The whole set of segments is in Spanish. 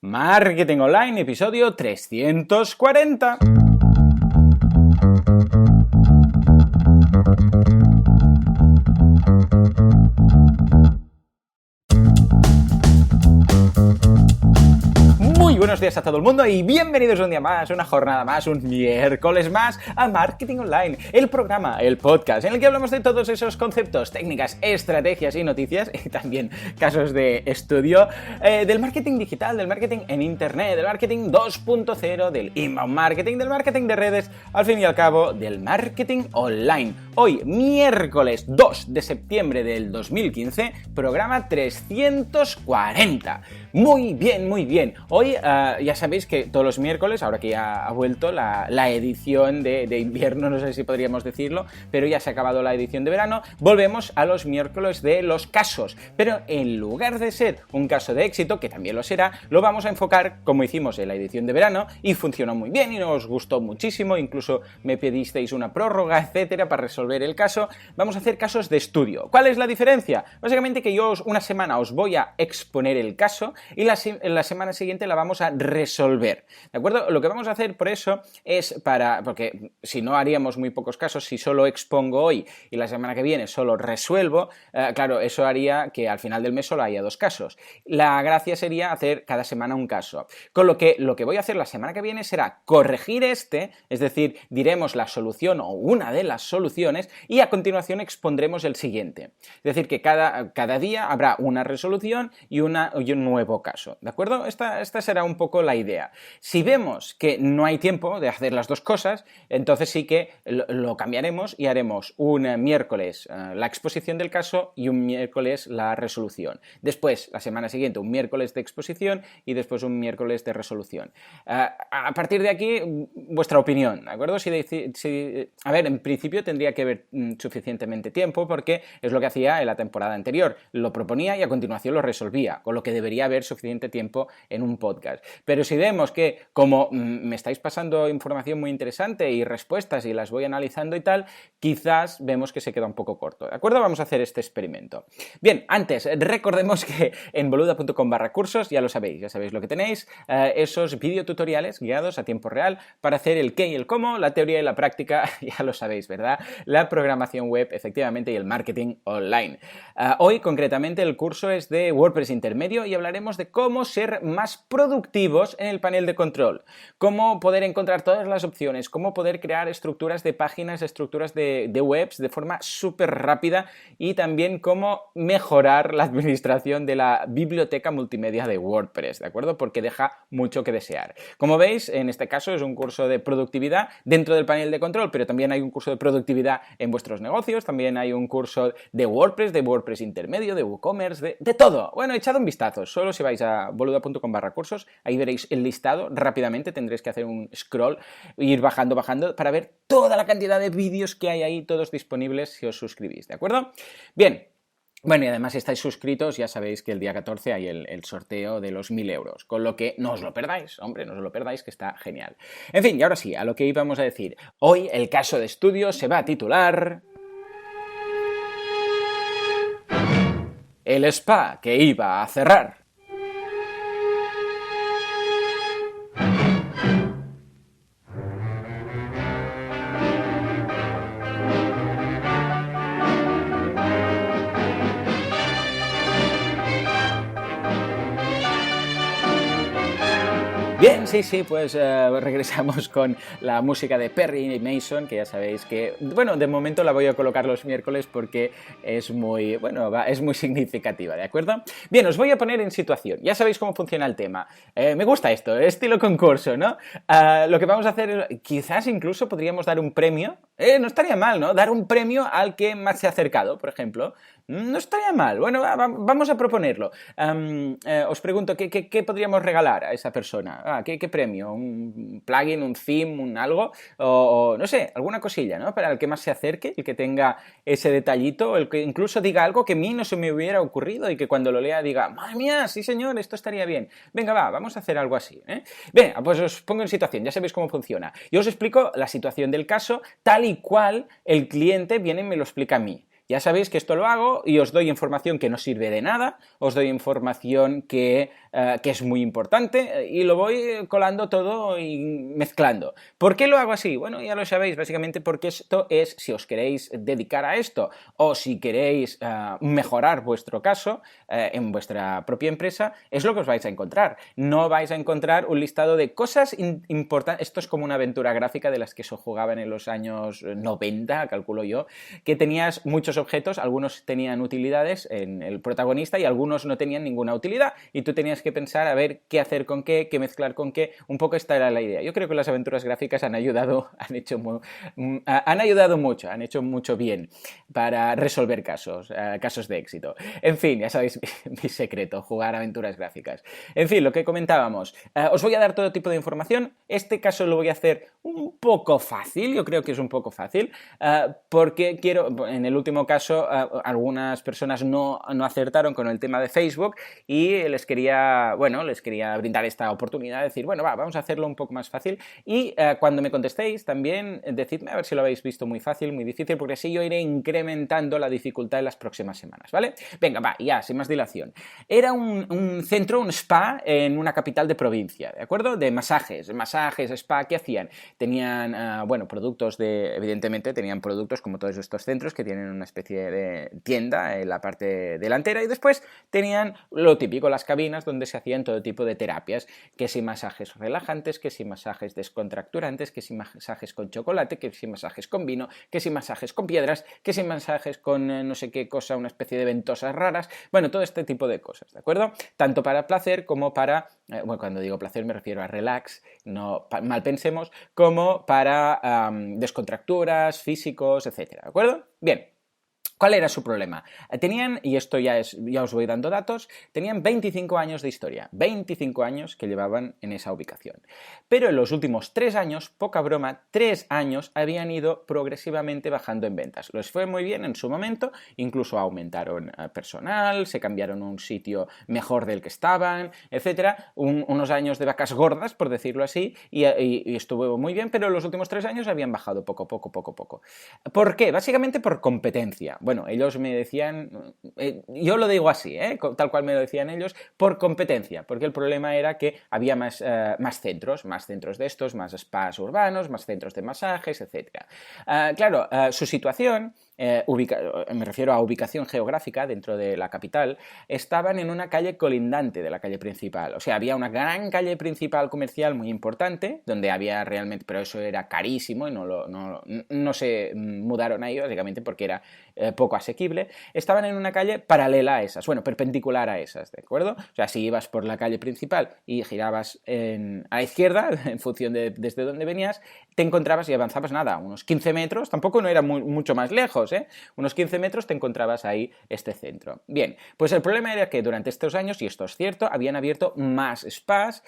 Marketing Online, episodio 340. Muy buenos días a todo el mundo y bienvenidos un día más, una jornada más, un miércoles más a Marketing Online, el programa, el podcast en el que hablamos de todos esos conceptos, técnicas, estrategias y noticias y también casos de estudio del marketing digital, del marketing en internet, del marketing 2.0, del inbound marketing, del marketing de redes, al fin y al cabo del marketing online. Hoy, miércoles 2 de septiembre del 2015, programa 340. Muy bien, muy bien. Hoy ya sabéis que todos los miércoles, ahora que ya ha vuelto la edición de invierno, no sé si podríamos decirlo, pero ya se ha acabado la edición de verano, volvemos a los miércoles de los casos. Pero en lugar de ser un caso de éxito, que también lo será, lo vamos a enfocar como hicimos en la edición de verano y funcionó muy bien y nos gustó muchísimo, incluso me pedisteis una prórroga, etcétera, para resolver el caso. Vamos a hacer casos de estudio. ¿Cuál es la diferencia? Básicamente que yo una semana os voy a exponer el caso y la semana siguiente la vamos a resolver, ¿de acuerdo? Lo que vamos a hacer por eso es porque si no haríamos muy pocos casos, si solo expongo hoy y la semana que viene solo resuelvo, claro, eso haría que al final del mes solo haya dos casos. La gracia sería hacer cada semana un caso, con lo que voy a hacer la semana que viene será corregir es decir, diremos la solución o una de las soluciones y a continuación expondremos el siguiente. Es decir, que cada día habrá una resolución y un nuevo caso, ¿de acuerdo? Esta será un poco la idea. Si vemos que no hay tiempo de hacer las dos cosas, entonces sí que lo cambiaremos y haremos un miércoles la exposición del caso y un miércoles la resolución. Después, la semana siguiente, un miércoles de exposición y después un miércoles de resolución. A partir de aquí, vuestra opinión, ¿de acuerdo? A ver, en principio tendría que haber suficientemente tiempo porque es lo que hacía en la temporada anterior. Lo proponía y a continuación lo resolvía, con lo que debería haber suficiente tiempo en un podcast. Pero si vemos que como me estáis pasando información muy interesante y respuestas y las voy analizando y tal, quizás vemos que se queda un poco corto, ¿de acuerdo? Vamos a hacer este experimento. Bien, antes, recordemos que en boluda.com/cursos, ya sabéis lo que tenéis, esos videotutoriales guiados a tiempo real para hacer el qué y el cómo, la teoría y la práctica, ya lo sabéis, ¿verdad? La programación web, efectivamente, y el marketing online. Hoy, concretamente, el curso es de WordPress intermedio y hablaremos de cómo ser más productivos en el panel de control, cómo poder encontrar todas las opciones, cómo poder crear estructuras de páginas, estructuras de webs de forma súper rápida y también cómo mejorar la administración de la biblioteca multimedia de WordPress, ¿de acuerdo? Porque deja mucho que desear. Como veis, en este caso es un curso de productividad dentro del panel de control, pero también hay un curso de productividad en vuestros negocios, también hay un curso de WordPress intermedio, de WooCommerce, de todo. Bueno, echad un vistazo, solo si vais a boluda.com/cursos, ahí veréis el listado rápidamente, tendréis que hacer un scroll e ir bajando para ver toda la cantidad de vídeos que hay ahí, todos disponibles si os suscribís, ¿de acuerdo? Bien. Bueno, y además si estáis suscritos ya sabéis que el día 14 hay el sorteo de los 1.000 euros, con lo que no os lo perdáis, hombre, no os lo perdáis, que está genial. En fin, y ahora sí, a lo que íbamos a decir. Hoy el caso de estudio se va a titular El spa que iba a cerrar. Bien, sí, pues regresamos con la música de Perry Mason, que ya sabéis que, bueno, de momento la voy a colocar los miércoles porque es muy, es muy significativa, ¿de acuerdo? Bien, os voy a poner en situación, ya sabéis cómo funciona el tema. Me gusta esto, estilo concurso, ¿no? Lo que vamos a hacer, quizás incluso podríamos dar un premio, no estaría mal, ¿no? Dar un premio al que más se ha acercado, por ejemplo. No estaría mal. Bueno, vamos a proponerlo. Os pregunto, ¿qué podríamos regalar a esa persona? ¿Qué premio? ¿Un plugin, un theme, un algo? O no sé, alguna cosilla, ¿no? Para el que más se acerque, el que tenga ese detallito, el que incluso diga algo que a mí no se me hubiera ocurrido y que cuando lo lea diga, madre mía, sí señor, esto estaría bien. Venga, vamos a hacer algo así, ¿eh? Bien, pues os pongo en situación, ya sabéis cómo funciona. Yo os explico la situación del caso tal y cual el cliente viene y me lo explica a mí. Ya sabéis que esto lo hago y os doy información que no sirve de nada, os doy información que es muy importante y lo voy colando todo y mezclando. ¿Por qué lo hago así? Bueno, ya lo sabéis, básicamente porque esto es, si os queréis dedicar a esto o si queréis mejorar vuestro caso en vuestra propia empresa, es lo que os vais a encontrar. No vais a encontrar un listado de cosas importantes. Esto es como una aventura gráfica de las que se jugaban en los años 90, calculo yo, que tenías muchos objetos, algunos tenían utilidades en el protagonista y algunos no tenían ninguna utilidad y tú tenías que pensar a ver qué hacer con qué mezclar con qué. Un poco esta era la idea. Yo creo que las aventuras gráficas han ayudado mucho, han hecho mucho bien para resolver casos de éxito. En fin, ya sabéis mi secreto, jugar aventuras gráficas. En fin, lo que comentábamos, os voy a dar todo tipo de información. Este caso lo voy a hacer un poco fácil, yo creo que es un poco fácil, porque quiero, en el último caso, algunas personas no acertaron con el tema de Facebook y les quería brindar esta oportunidad de decir, bueno, vamos a hacerlo un poco más fácil y cuando me contestéis también decidme a ver si lo habéis visto muy fácil, muy difícil, porque así yo iré incrementando la dificultad en las próximas semanas, ¿vale? Venga, ya, sin más dilación. Era un centro, un spa en una capital de provincia, ¿de acuerdo? De masajes, spa, ¿qué hacían? Tenían, evidentemente tenían productos como todos estos centros que tienen una especie de tienda en la parte delantera y después tenían lo típico, las cabinas donde se hacían todo tipo de terapias, que si masajes relajantes, que si masajes descontracturantes, que si masajes con chocolate, que si masajes con vino, que si masajes con piedras, que si masajes con no sé qué cosa, una especie de ventosas raras, bueno, todo este tipo de cosas, ¿de acuerdo? Tanto para placer como para, cuando digo placer me refiero a relax, no mal pensemos, como para descontracturas, físicos, etcétera, ¿de acuerdo? Bien. ¿Cuál era su problema? Tenían, y esto ya os voy dando datos, tenían 25 años de historia, 25 años que llevaban en esa ubicación. Pero en los últimos 3 años, poca broma, 3 años habían ido progresivamente bajando en ventas. Les fue muy bien en su momento, incluso aumentaron personal, se cambiaron a un sitio mejor del que estaban, etc. Unos años de vacas gordas, por decirlo así, y estuvo muy bien, pero en los últimos 3 años habían bajado poco. ¿Por qué? Básicamente por competencia. Bueno, ellos me decían, yo lo digo así, tal cual me lo decían ellos, por competencia, porque el problema era que había más centros de estos, más spas urbanos, más centros de masajes, etc. Claro, su situación, me refiero a ubicación geográfica dentro de la capital, estaban en una calle colindante de la calle principal, o sea, había una gran calle principal comercial muy importante, donde había realmente, pero eso era carísimo y no se mudaron ahí básicamente porque era poco asequible, estaban en una calle paralela a esas, bueno, perpendicular a esas, ¿de acuerdo? O sea, si ibas por la calle principal y girabas a la izquierda, en función de desde dónde venías, te encontrabas y avanzabas nada, unos 15 metros, tampoco no era mucho más lejos, unos 15 metros te encontrabas ahí este centro. Bien, pues el problema era que durante estos años, y esto es cierto, habían abierto más spas,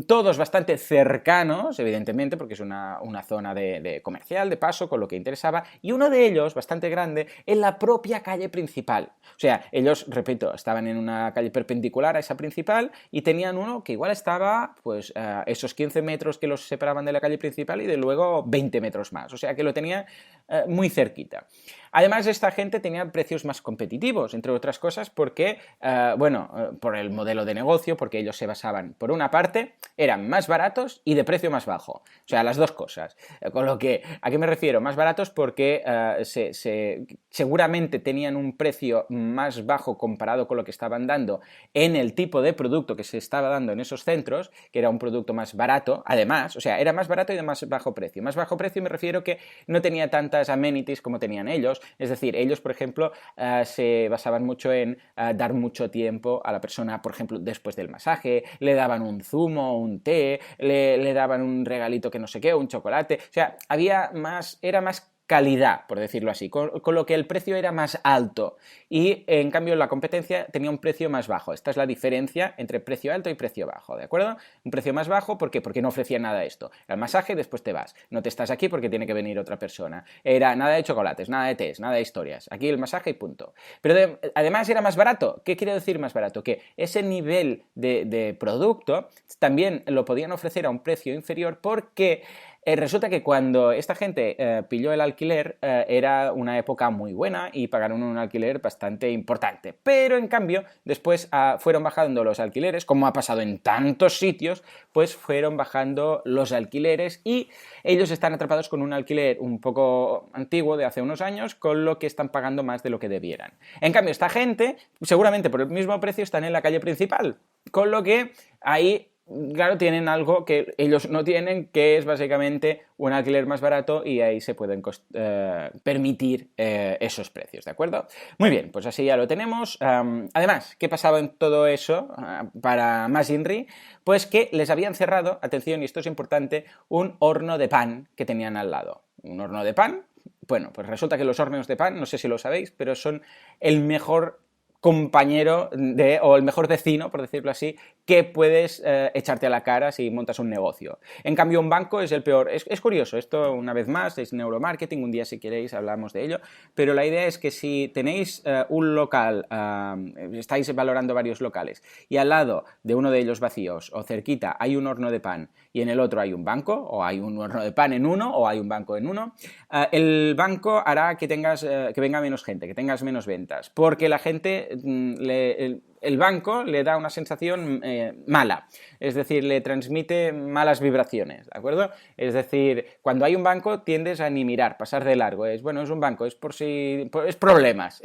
todos bastante cercanos, evidentemente, porque es una zona de comercial, de paso, con lo que interesaba, y uno de ellos, bastante grande, en la propia calle principal. O sea, ellos, repito, estaban en una calle perpendicular a esa principal y tenían uno que igual estaba, pues, esos 15 metros que los separaban de la calle principal y de luego 20 metros más. O sea, que lo tenía muy cerquita. Además, esta gente tenía precios más competitivos, entre otras cosas, porque, por el modelo de negocio, porque ellos se basaban, por una parte, eran más baratos y de precio más bajo. O sea, las dos cosas. Con lo que, ¿a qué me refiero? Más baratos porque seguramente tenían un precio más bajo comparado con lo que estaban dando en el tipo de producto que se estaba dando en esos centros, que era un producto más barato, además, o sea, era más barato y de más bajo precio. Más bajo precio me refiero que no tenía tantas amenities como tenían ellos, es decir, ellos, por ejemplo, se basaban mucho en dar mucho tiempo a la persona, por ejemplo, después del masaje, le daban un zumo, un té, le daban un regalito que no sé qué, un chocolate, o sea, era más calidad, por decirlo así, con lo que el precio era más alto y en cambio la competencia tenía un precio más bajo. Esta es la diferencia entre precio alto y precio bajo, ¿de acuerdo? Un precio más bajo, ¿por qué? Porque no ofrecía nada de esto. El masaje, después te vas. No te estás aquí porque tiene que venir otra persona. Era nada de chocolates, nada de tés, nada de historias. Aquí el masaje y punto. Pero además era más barato. ¿Qué quiere decir más barato? Que ese nivel de producto también lo podían ofrecer a un precio inferior porque Resulta que cuando esta gente pilló el alquiler era una época muy buena y pagaron un alquiler bastante importante. Pero en cambio, después fueron bajando los alquileres, como ha pasado en tantos sitios, pues fueron bajando los alquileres y ellos están atrapados con un alquiler un poco antiguo de hace unos años, con lo que están pagando más de lo que debieran. En cambio, esta gente, seguramente por el mismo precio, están en la calle principal, con lo que ahí, claro, tienen algo que ellos no tienen, que es básicamente un alquiler más barato y ahí se pueden permitir esos precios, ¿de acuerdo? Muy bien, pues así ya lo tenemos. Además, ¿qué pasaba en todo eso para más Inri? Pues que les habían cerrado, atención, y esto es importante, un horno de pan que tenían al lado. Un horno de pan, bueno, pues resulta que los hornos de pan, no sé si lo sabéis, pero son el mejor compañero o el mejor vecino, por decirlo así, que puedes echarte a la cara si montas un negocio. En cambio, un banco es el peor. Es curioso, esto una vez más es neuromarketing, un día si queréis hablamos de ello, pero la idea es que si tenéis un local, estáis valorando varios locales, y al lado de uno de ellos vacíos o cerquita hay un horno de pan y en el otro hay un banco, o hay un horno de pan en uno, o hay un banco en uno, el banco hará que venga menos gente, que tengas menos ventas, porque la gente el banco le da una sensación mala, es decir, le transmite malas vibraciones, ¿de acuerdo? Es decir, cuando hay un banco tiendes a ni mirar, pasar de largo, es un banco, es problemas.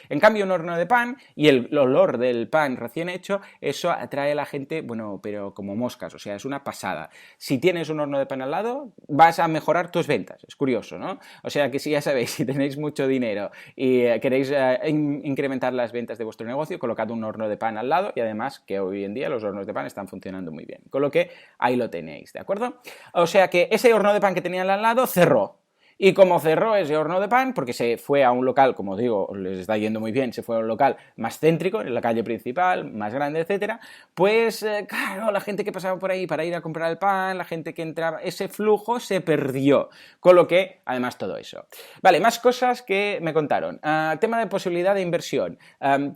En cambio, un horno de pan y el olor del pan recién hecho, eso atrae a la gente, bueno, pero como moscas, o sea, es una pasada. Si tienes un horno de pan al lado, vas a mejorar tus ventas, es curioso, ¿no? O sea que si ya sabéis, si tenéis mucho dinero y queréis incrementar las ventas de vuestro negocio, colocad un horno de pan al lado y además que hoy en día los hornos de pan están funcionando muy bien. Con lo que ahí lo tenéis, ¿de acuerdo? O sea que ese horno de pan que tenían al lado cerró. Y como cerró ese horno de pan, porque se fue a un local, como digo, les está yendo muy bien, se fue a un local más céntrico, en la calle principal, más grande, etcétera, pues claro, la gente que pasaba por ahí para ir a comprar el pan, la gente que entraba, ese flujo se perdió. Con lo que, además, todo eso. Vale, más cosas que me contaron. Tema de posibilidad de inversión,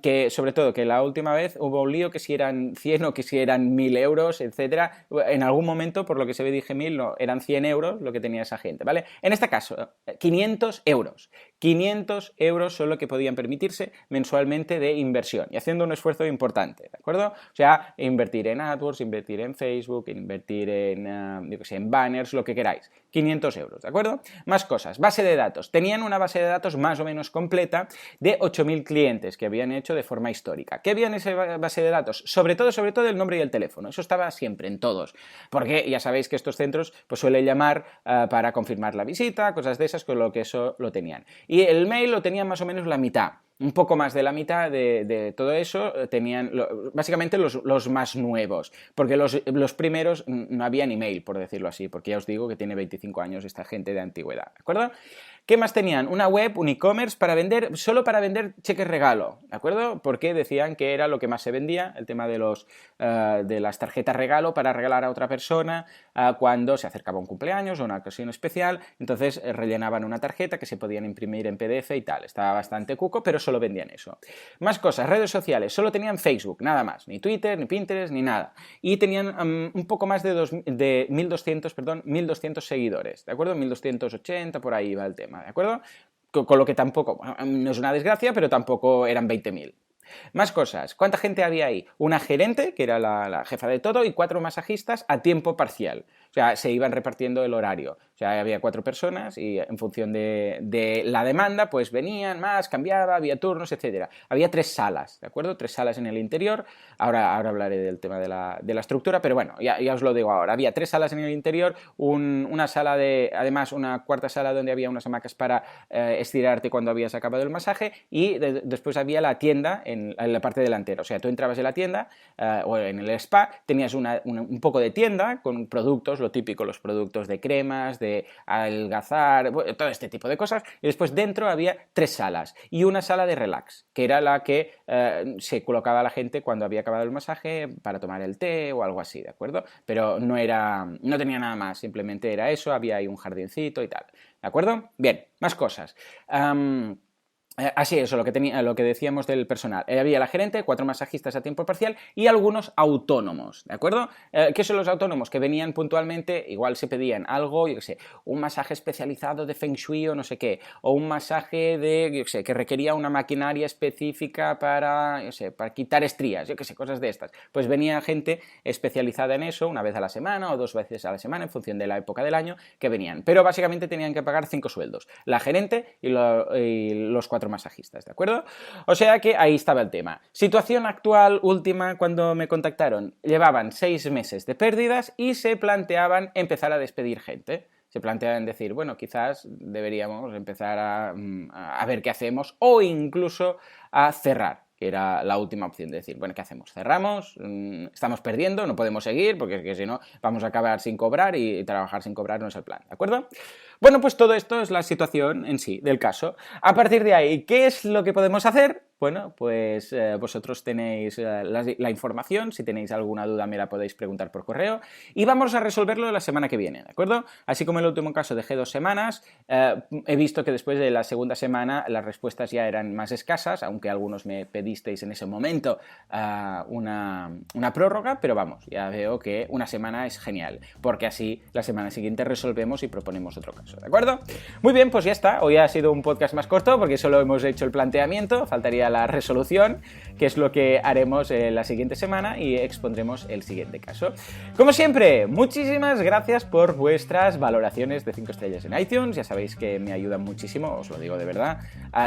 que sobre todo, que la última vez hubo un lío que si eran 100 o que si eran 1000 euros, etcétera. En algún momento, por lo que se ve, dije 1000, no, eran 100 euros lo que tenía esa gente, ¿vale? En este caso, 500 euros. 500 euros son lo que podían permitirse mensualmente de inversión y haciendo un esfuerzo importante, ¿de acuerdo? O sea, invertir en AdWords, invertir en Facebook, invertir en banners, lo que queráis. 500 euros, ¿de acuerdo? Más cosas. Base de datos. Tenían una base de datos más o menos completa de 8.000 clientes que habían hecho de forma histórica. ¿Qué había en esa base de datos? Sobre todo el nombre y el teléfono. Eso estaba siempre en todos. Porque ya sabéis que estos centros pues suelen llamar para confirmar la visita, cosas de esas, con lo que eso lo tenían. Y el mail lo tenían más o menos la mitad. Un poco más de la mitad de todo eso tenían básicamente los más nuevos, porque los primeros no había ni mail, por decirlo así, porque ya os digo que tiene 25 años esta gente de antigüedad, ¿de acuerdo? ¿Qué más tenían? Una web, un e-commerce solo para vender cheques regalo, ¿de acuerdo? Porque decían que era lo que más se vendía, el tema de las tarjetas regalo para regalar a otra persona cuando se acercaba un cumpleaños o una ocasión especial, entonces rellenaban una tarjeta que se podían imprimir en PDF y tal, estaba bastante cuco, pero solo vendían eso. Más cosas, redes sociales, solo tenían Facebook, nada más, ni Twitter, ni Pinterest, ni nada. Y tenían un poco más de 1.200 seguidores, ¿de acuerdo? 1.280, por ahí va el tema, ¿de acuerdo? Con lo que tampoco, no es una desgracia, pero tampoco eran 20.000. Más cosas. ¿Cuánta gente había ahí? Una gerente, que era la jefa de todo, y 4 masajistas a tiempo parcial. O sea, se iban repartiendo el horario. O sea, había 4 personas y en función de la demanda, pues venían más, cambiaba, había turnos, etc. Había 3 salas, ¿de acuerdo? 3 salas en el interior. Ahora hablaré del tema de la estructura, pero bueno, ya os lo digo ahora. Había 3 salas en el interior, una sala además una cuarta sala donde había unas hamacas para estirarte cuando habías acabado el masaje y después había la tienda en la parte delantera. O sea, tú entrabas en la tienda o en el spa, tenías un poco de tienda con productos, lo típico, los productos de cremas, de adelgazar, todo este tipo de cosas. Y después dentro había 3 salas y una sala de relax, que era la que se colocaba a la gente cuando había acabado el masaje para tomar el té o algo así, ¿de acuerdo? Pero no tenía nada más, simplemente era eso, había ahí un jardincito y tal, ¿de acuerdo? Bien, más cosas. Así eso, lo que decíamos del personal. Había la gerente, 4 masajistas a tiempo parcial y algunos autónomos, ¿de acuerdo? ¿Qué son los autónomos? Que venían puntualmente, igual se pedían algo, yo qué sé, un masaje especializado de Feng Shui o no sé qué, o un masaje yo qué sé, que requería una maquinaria específica para, yo qué sé, para quitar estrías, yo qué sé, cosas de estas. Pues venía gente especializada en eso, una vez a la semana o 2 veces a la semana, en función de la época del año, que venían. Pero básicamente tenían que pagar 5 sueldos. La gerente y los 4 masajistas, ¿de acuerdo? O sea que ahí estaba el tema. Situación actual, última, cuando me contactaron. Llevaban 6 meses de pérdidas y se planteaban empezar a despedir gente. Se planteaban decir, bueno, quizás deberíamos empezar a ver qué hacemos o incluso a cerrar, que era la última opción de decir, bueno, ¿qué hacemos? ¿Cerramos? ¿Estamos perdiendo? ¿No podemos seguir? Porque es que si no vamos a acabar sin cobrar y trabajar sin cobrar no es el plan, ¿de acuerdo? Bueno, pues todo esto es la situación en sí del caso. A partir de ahí, ¿qué es lo que podemos hacer? Bueno, pues vosotros tenéis la información, si tenéis alguna duda me la podéis preguntar por correo y vamos a resolverlo la semana que viene, ¿de acuerdo? Así como en el último caso dejé 2 semanas, he visto que después de la segunda semana las respuestas ya eran más escasas, aunque algunos me pedisteis en ese momento una prórroga, pero vamos, ya veo que una semana es genial, porque así la semana siguiente resolvemos y proponemos otro caso, ¿de acuerdo? Muy bien, pues ya está, hoy ha sido un podcast más corto porque solo hemos hecho el planteamiento, faltaría la resolución, que es lo que haremos la siguiente semana y expondremos el siguiente caso. Como siempre, muchísimas gracias por vuestras valoraciones de 5 estrellas en iTunes, ya sabéis que me ayudan muchísimo, os lo digo de verdad.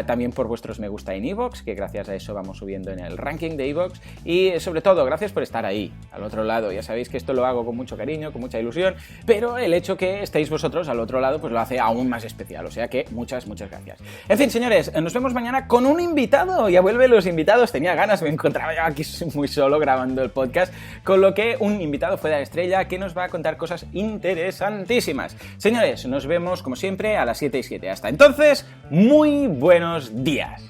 También por vuestros me gusta en iVoox, que gracias a eso vamos subiendo en el ranking de iVoox, y sobre todo, gracias por estar ahí, al otro lado. Ya sabéis que esto lo hago con mucho cariño, con mucha ilusión, pero el hecho que estéis vosotros al otro lado, pues lo hace aún más especial, o sea que muchas gracias. En fin, señores, nos vemos mañana con un invitado. Ya vuelven los invitados, tenía ganas, me encontraba yo aquí muy solo grabando el podcast, con lo que un invitado fuera de estrella que nos va a contar cosas interesantísimas. Señores, nos vemos como siempre a las 7:07. Hasta entonces, muy buenos días.